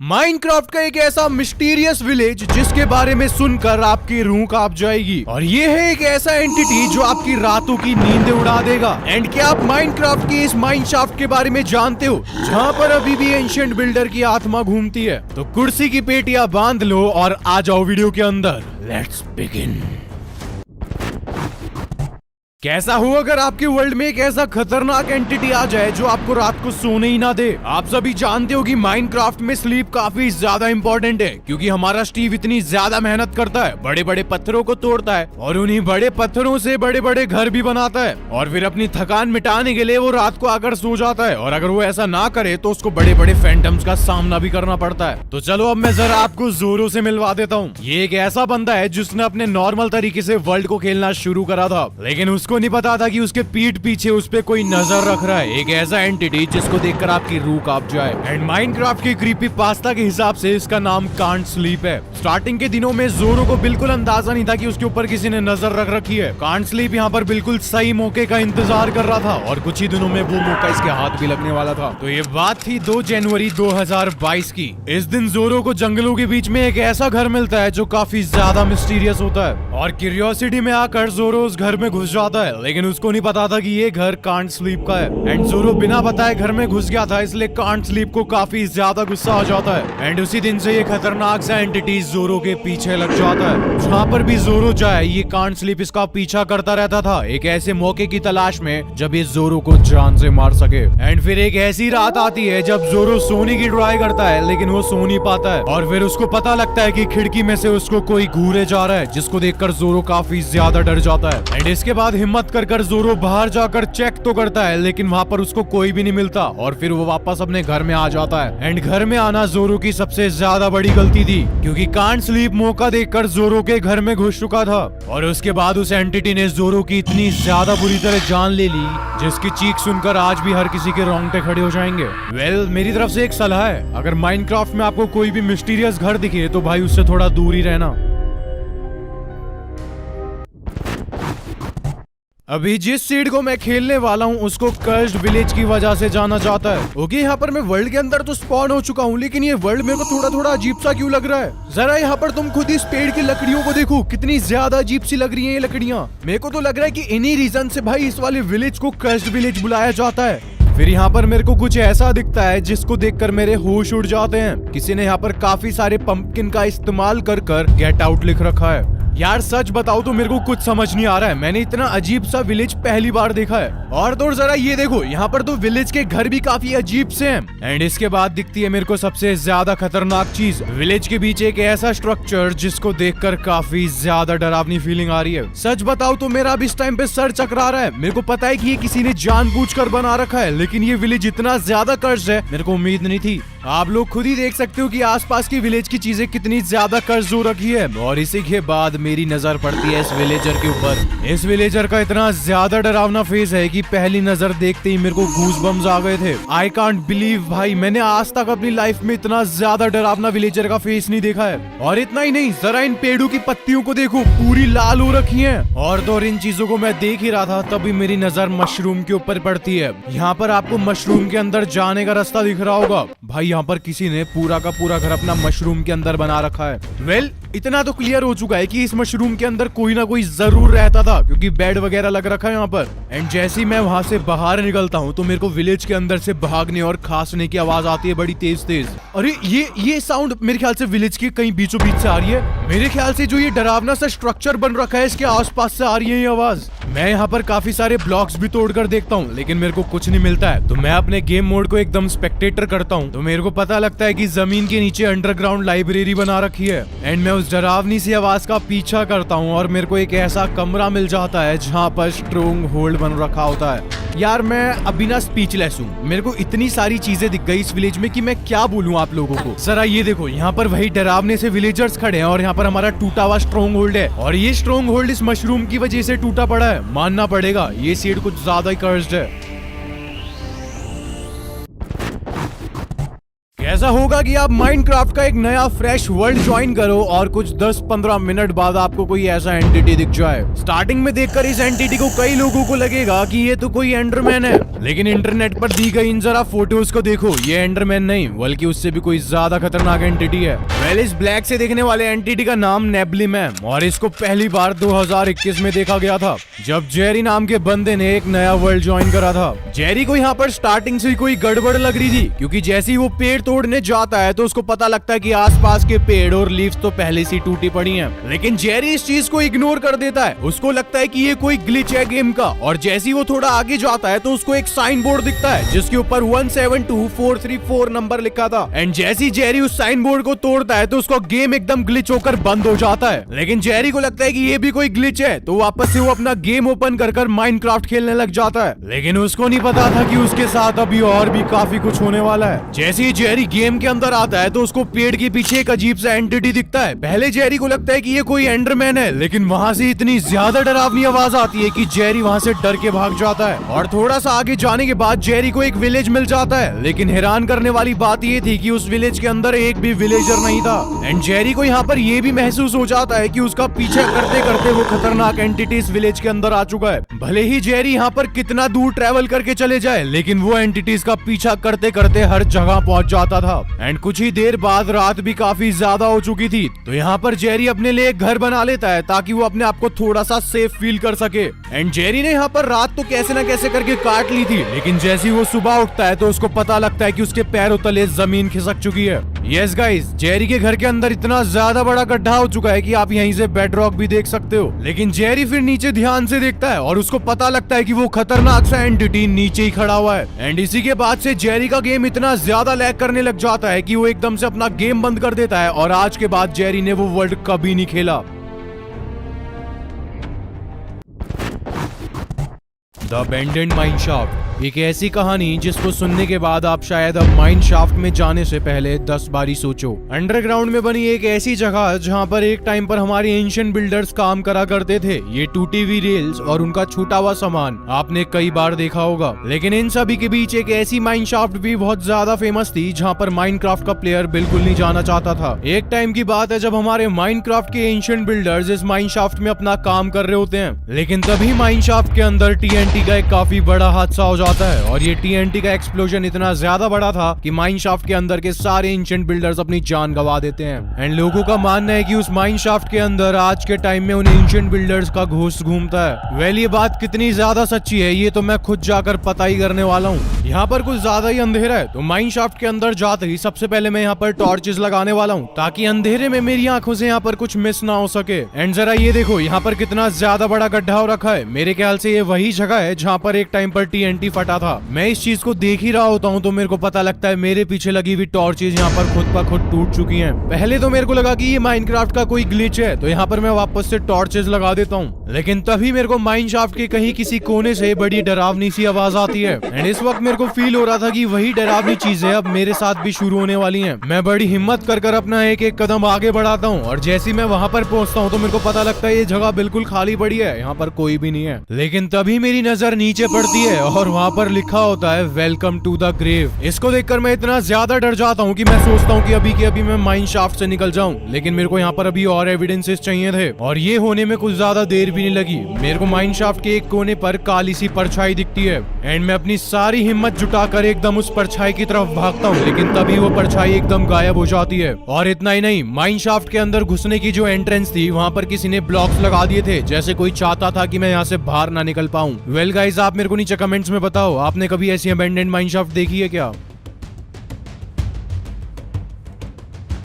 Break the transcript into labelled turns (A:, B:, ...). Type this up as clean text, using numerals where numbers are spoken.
A: Minecraft का एक ऐसा मिस्टीरियस विलेज जिसके बारे में सुनकर आपकी रूह कांप जाएगी। और ये है एक ऐसा एंटिटी जो आपकी रातों की नींद उड़ा देगा। एंड क्या आप माइनक्राफ्ट की इस माइनशाफ्ट के बारे में जानते हो, जहाँ पर अभी भी एंशिएंट बिल्डर की आत्मा घूमती है? तो कुर्सी की पेटियां बांध लो और आ जाओ वीडियो के अंदर। Let's begin. कैसा हो अगर आपके वर्ल्ड में एक ऐसा खतरनाक एंटिटी आ जाए जो आपको रात को सोने ही ना दे। आप सभी जानते हो कि माइनक्राफ्ट में स्लीप काफी ज्यादा इंपॉर्टेंट है, क्योंकि हमारा स्टीव इतनी ज्यादा मेहनत करता है, बड़े बड़े पत्थरों को तोड़ता है और उन्हीं बड़े पत्थरों से बड़े बड़े घर भी बनाता है, और फिर अपनी थकान मिटाने के लिए वो रात को आकर सो जाता है। और अगर वो ऐसा ना करे तो उसको बड़े बड़े फैंटम्स का सामना भी करना पड़ता है। तो चलो अब मैं जरा आपको जोरो से मिलवा देता हूँ। ये एक ऐसा बंदा है जिसने अपने नॉर्मल तरीके से वर्ल्ड को खेलना शुरू करा था, लेकिन उसको नहीं पता था कि उसके पीठ पीछे उस पे कोई नजर रख रहा है, एक ऐसा एंटिटी जिसको देखकर आपकी रूह कांप जाए। एंड माइनक्राफ्ट की क्रीपी पास्ता के हिसाब से इसका नाम कांट स्लीप है। स्टार्टिंग के दिनों में जोरो को बिल्कुल अंदाजा नहीं था कि उसके ऊपर किसी ने नजर रख रखी है। कांट स्लीप यहाँ पर बिल्कुल सही मौके का इंतजार कर रहा था, और कुछ ही दिनों में वो मौका इसके हाथ भी लगने वाला था। तो ये बात थी 2 जनवरी 2022 की। इस दिन जोरो को जंगलों के बीच में एक ऐसा घर मिलता है जो काफी ज्यादा मिस्टीरियस होता है, और क्यूरियोसिटी में आकर जोरो उस घर में घुस जाता है, लेकिन उसको नहीं पता था कि ये घर कांट स्लीप का है। एंड जोरो बिना बताए घर में घुस गया था, इसलिए कांट स्लीप को काफी ज्यादा गुस्सा आ जाता है। एंड उसी दिन से ये खतरनाक सा एंटिटी जोरो के पीछे लग जाता है। जहाँ पर भी जोरो जाए ये कांट स्लीप इसका पीछा करता रहता था, एक ऐसे मौके की तलाश में जब ये जोरो को जान से मार सके। एंड फिर एक ऐसी रात आती है जब जोरो सोने की ट्राई करता है, लेकिन वो सो नहीं पाता है, और फिर उसको पता लगता है कि खिड़की में से उसको कोई घूरे जा रहा है, जिसको देखकर जोरो काफी ज्यादा डर जाता है। एंड इसके बाद हिम्मत कर जोरो बाहर जाकर चेक तो करता है, लेकिन वहाँ पर उसको कोई भी नहीं मिलता, और फिर वो वापस अपने घर में आ जाता है। एंड घर में आना जोरो की सबसे ज्यादा बड़ी गलती थी, क्योंकि कांट स्लीप मौका देखकर जोरो के घर में घुस चुका था, और उसके बाद उस एंटिटी ने जोरो की इतनी ज्यादा बुरी तरह जान ले ली, जिसकी चीख सुनकर आज भी हर किसी के रोंगटे खड़े हो जाएंगे। वेल, मेरी तरफ से एक सलाह है, अगर माइनक्राफ्ट में आपको कोई भी मिस्टीरियस घर दिखे तो भाई उससे थोड़ा दूर ही रहना। अभी जिस सीड को मैं खेलने वाला हूँ उसको कर्स्ड विलेज की वजह से जाना जाता है। ओके, यहाँ पर मैं वर्ल्ड के अंदर तो स्पॉन हो चुका हूँ, लेकिन ये वर्ल्ड मेरे को थोड़ा थोड़ा अजीब सा क्यों लग रहा है? जरा यहाँ पर तुम खुद इस पेड़ की लकड़ियों को देखो, कितनी ज्यादा अजीब सी लग रही है ये लकड़ियाँ। मेरे को तो लग रहा है कि इन्हीं रीजन से भाई इस वाले विलेज को कर्स्ड विलेज बुलाया जाता है। फिर यहाँ पर मेरे को कुछ ऐसा दिखता है जिसको देखकर मेरे होश उड़ जाते हैं। किसी ने यहाँ पर काफी सारे पंपकिन का इस्तेमाल कर गेट आउट लिख रखा है। यार सच बताओ तो मेरे को कुछ समझ नहीं आ रहा है, मैंने इतना अजीब सा विलेज पहली बार देखा है। और तो जरा ये देखो, यहाँ पर तो विलेज के घर भी काफी अजीब से हैं। एंड इसके बाद दिखती है मेरे को सबसे ज्यादा खतरनाक चीज, विलेज के बीच एक ऐसा स्ट्रक्चर जिसको देखकर काफी ज्यादा डरावनी फीलिंग आ रही है। सच बताओ तो मेरा अब इस टाइम पे सर चकरा रहा है। मेरे को पता है कि ये किसी ने जानबूझकर बना रखा है, लेकिन ये विलेज इतना ज्यादा कर्ज है, मेरे को उम्मीद नहीं थी। आप लोग खुद ही देख सकते हो कि आसपास की विलेज की चीजें कितनी ज्यादा कर्ज हो रखी है। और इसी के बाद मेरी नजर पड़ती है इस विलेजर के ऊपर। इस विलेजर का इतना ज्यादा डरावना फेस है कि पहली नजर देखते ही मेरे को गूज़बम्स आ गए थे। आई कांट बिलीव भाई, मैंने आज तक अपनी लाइफ में इतना ज्यादा डरावना विलेजर का फेस नहीं देखा है। और इतना ही नहीं, जरा इन पेड़ों की पत्तियों को देखो, पूरी लाल हो रखी है। और तो इन चीजों को मैं देख ही रहा था, तभी मेरी नजर मशरूम के ऊपर पड़ती है। यहाँ पर आपको मशरूम के अंदर जाने का रास्ता दिख रहा होगा। भाई यहाँ पर किसी ने पूरा का पूरा घर अपना मशरूम के अंदर बना रखा है। वेल, इतना तो क्लियर हो चुका है कि इस मशरूम के अंदर कोई ना कोई जरूर रहता था, क्योंकि बेड वगैरह लग रखा है यहाँ पर। एंड जैसे ही मैं वहां से बाहर निकलता हूँ तो मेरे को विलेज के अंदर से भागने और खांसने की आवाज आती है, बड़ी तेज तेज। अरे ये साउंड मेरे ख्याल से विलेज के कहीं बीचों बीच से आ रही है। मेरे ख्याल से जो ये डरावना सा स्ट्रक्चर बन रखा है इसके आसपास से आ रही है ये आवाज। मैं यहाँ पर काफी सारे ब्लॉक्स भी तोड़कर देखता हूँ, लेकिन मेरे को कुछ नहीं मिलता है। तो मैं अपने गेम मोड को एकदम स्पेक्टेटर करता हूँ, तो मेरे को पता लगता है कि जमीन के नीचे अंडरग्राउंड लाइब्रेरी बना रखी है। एंड मैं उस डरावनी सी आवाज का पीछा करता हूँ, और मेरे को एक ऐसा कमरा मिल जाता है जहाँ पर स्ट्रॉन्ग होल्ड बन रखा होता है। यार मैं अभी ना स्पीचलेस हूँ, मेरे को इतनी सारी चीजें दिख गई इस विलेज में कि मैं क्या बोलूँ आप लोगों को। जरा ये देखो, यहाँ पर वही डरावने से विलेजर्स खड़े हैं, और यहाँ पर हमारा टूटा हुआ स्ट्रॉन्ग होल्ड है, और ये स्ट्रॉन्ग होल्ड इस मशरूम की वजह से टूटा पड़ा है। मानना पड़ेगा ये सीड कुछ ज्यादा ही कर्स्ड है। कैसा ऐसा होगा कि आप माइनक्राफ्ट का एक नया फ्रेश वर्ल्ड ज्वाइन करो और कुछ 10-15 मिनट बाद आपको कोई ऐसा एंटिटी दिख जाए। स्टार्टिंग में देखकर इस एंटिटी को कई लोगों को लगेगा कि ये तो कोई एंडरमैन है, लेकिन इंटरनेट पर दी गई इन जरा फोटोज को देखो, ये एंडरमैन नहीं बल्कि उससे भी कोई ज्यादा खतरनाक एंटिटी है। वेल, इस ब्लैक से देखने वाले एंटिटी का नाम नेब्लिम है और इसको पहली बार 2021 में देखा गया था, जब जेरी नाम के बंदे ने एक नया वर्ल्ड ज्वाइन करा था। जेरी को यहाँ पर स्टार्टिंग से कोई गड़बड़ लग रही थी, क्योंकि जैसे ही वो पेड़ तोड़ने जाता है तो उसको पता लगता है कि आसपास के पेड़ और लीव्स तो पहले से टूटी पड़ी हैं। लेकिन जेरी इस चीज को इग्नोर कर देता है। उसको लगता है कि ये कोई ग्लिच है गेम का, और जैसे ही वो थोड़ा आगे जाता है तो उसको एक साइन बोर्ड दिखता है जिसके ऊपर 172434 नंबर लिखा था। एंड जैसे ही जेरी उस साइन बोर्ड को तोड़ता है तो उसका गेम एकदम ग्लिच होकर बंद हो जाता है। लेकिन जेरी को लगता है कि ये भी कोई ग्लिच है, तो वापस से वो अपना गेम ओपन कर माइनक्राफ्ट खेलने लग जाता है। लेकिन उसको नहीं पता था कि उसके साथ अभी और भी काफी कुछ होने वाला है। जैसे ही जेरी गेम के अंदर आता है तो उसको पेड़ के पीछे एक अजीब सा एंटिटी दिखता है। पहले जेरी को लगता है कि ये कोई एंडरमैन है, लेकिन वहाँ से इतनी ज्यादा डरावनी आवाज आती है कि जेरी वहाँ से डर के भाग जाता है। और थोड़ा सा आगे जाने के बाद जेरी को एक विलेज मिल जाता है, लेकिन हैरान करने वाली बात ये थी कि उस विलेज के अंदर एक भी विलेजर नहीं था। एंड जेरी को यहाँ पर ये भी महसूस हो जाता है कि उसका पीछे करते करते वो खतरनाक एंटिटी इस विलेज के अंदर आ चुका है। भले ही जेरी यहाँ पर कितना दूर ट्रेवल करके चले जाए, लेकिन वो एंटिटीज का पीछा करते करते हर जगह पहुंच जाता था। एंड कुछ ही देर बाद रात भी काफी ज्यादा हो चुकी थी, तो यहाँ पर जेरी अपने लिए एक घर बना लेता है ताकि वो अपने आप को थोड़ा सा सेफ फील कर सके। एंड जेरी ने यहाँ पर रात तो कैसे ना कैसे करके काट ली थी, लेकिन जैसे ही वो सुबह उठता है तो उसको पता लगता है कि उसके पैरों तले जमीन खिसक चुकी है। यस गाइस, जेरी के घर के अंदर इतना ज्यादा बड़ा गड्ढा हो चुका है कि आप यहीं से बेडरॉक भी देख सकते हो। लेकिन जेरी फिर नीचे ध्यान से देखता है और उसको पता लगता है कि वो खतरनाक सा एंटिटी नीचे ही खड़ा हुआ है। एंड इसी के बाद से जेरी का गेम इतना ज्यादा लैग करने लग जाता है कि वो एकदम से अपना गेम बंद कर देता है और आज के बाद जेरी ने वो वर्ल्ड कभी नहीं खेला। द अबैंडन्ड माइन शाफ्ट, एक ऐसी कहानी जिसको सुनने के बाद आप शायद अब माइन शाफ्ट में जाने से पहले 10 बारी सोचो। अंडरग्राउंड में बनी एक ऐसी जगह जहां पर एक टाइम पर हमारे एंशिएंट बिल्डर्स काम करा करते थे। ये टूटी हुई रेल्स और उनका छूटा हुआ सामान आपने कई बार देखा होगा, लेकिन इन सभी के बीच एक ऐसी माइन शाफ्ट भी बहुत ज्यादा फेमस थी जहां पर माइनक्राफ्ट का प्लेयर बिल्कुल नहीं जाना चाहता था। एक टाइम की बात है जब हमारे माइनक्राफ्ट के एंशिएंट बिल्डर्स इस माइन शाफ्ट में अपना काम कर रहे होते हैं, लेकिन तभी माइन शाफ्ट के अंदर TNT का एक काफी बड़ा हादसा हो जाता है। और ये TNT का एक्सप्लोजन इतना ज्यादा बड़ा था कि माइन शाफ्ट के अंदर के सारे एंशिएंट बिल्डर्स अपनी जान गंवा देते हैं। एंड लोगों का मानना है कि उस माइन शाफ्ट के अंदर आज के टाइम में उन एंशिएंट बिल्डर्स का घोस्ट घूमता है। वेल, ये बात कितनी ज्यादा सच्ची है ये तो मैं खुद जाकर पता ही करने वाला हूँ। यहाँ पर कुछ ज्यादा ही अंधेरा है, तो माइन शाफ्ट के अंदर जाते ही सबसे पहले मैं यहाँ पर टॉर्चेस लगाने वाला हूँ ताकि अंधेरे में मेरी आंखों से यहाँ पर कुछ मिस ना हो सके। एंड जरा ये देखो यहाँ पर कितना ज्यादा बड़ा गड्ढा हो रखा है। मेरे ख्याल से ये वही जगह है जहाँ पर एक टाइम पर TNT फटा था। मैं इस चीज को देख ही रहा होता हूँ तो मेरे को पता लगता है मेरे पीछे लगी हुई टॉर्चेस यहाँ पर खुद ब खुद टूट चुकी हैं। पहले तो मेरे को लगा कि ये माइनक्राफ्ट का कोई ग्लिच है, तो यहाँ पर मैं वापस से टॉर्चेस लगा देता हूँ। लेकिन तभी मेरे को माइन शाफ्ट के कहीं किसी कोने से बड़ी डरावनी सी आवाज आती है। एंड इस वक्त मेरे को फील हो रहा था कि वही डरावनी चीजें अब मेरे साथ भी शुरू होने वाली हैं। मैं बड़ी हिम्मत कर अपना एक एक कदम आगे बढ़ाता हूँ और जैसे मैं वहाँ पर पहुँचता हूँ तो मेरे को पता लगता है ये जगह बिल्कुल खाली पड़ी है, यहाँ पर कोई भी नहीं है। लेकिन तभी मेरी नजर नीचे पड़ती है और वहाँ पर लिखा होता है वेलकम टू द ग्रेव। इसको देखकर मैं इतना ज्यादा डर जाता हूँ कि मैं सोचता हूँ कि अभी के अभी मैं माइन शाफ्ट से निकल जाऊँ, लेकिन मेरे को यहाँ पर अभी और एविडेंसेस चाहिए थे और ये होने में कुछ ज्यादा देर भी नहीं लगी। मेरे को माइन शाफ्ट के एक कोने पर काली सी परछाई दिखती है एंड मैं अपनी सारी हिम्मत जुटाकर एकदम उस परछाई की तरफ भागता हूँ, लेकिन तभी वो परछाई एकदम गायब हो जाती है। और इतना ही नहीं, माइन शाफ्ट के अंदर घुसने की जो एंट्रेंस थी वहाँ पर किसी ने ब्लॉक्स लगा दिए थे, जैसे कोई चाहता था कि मैं यहाँ से बाहर ना निकल पाऊँ। वेल गाइस, आप मेरे को नीचे कमेंट्स में बताओ आपने कभी ऐसी अबैंडन्ड माइन शाफ्ट देखी है क्या?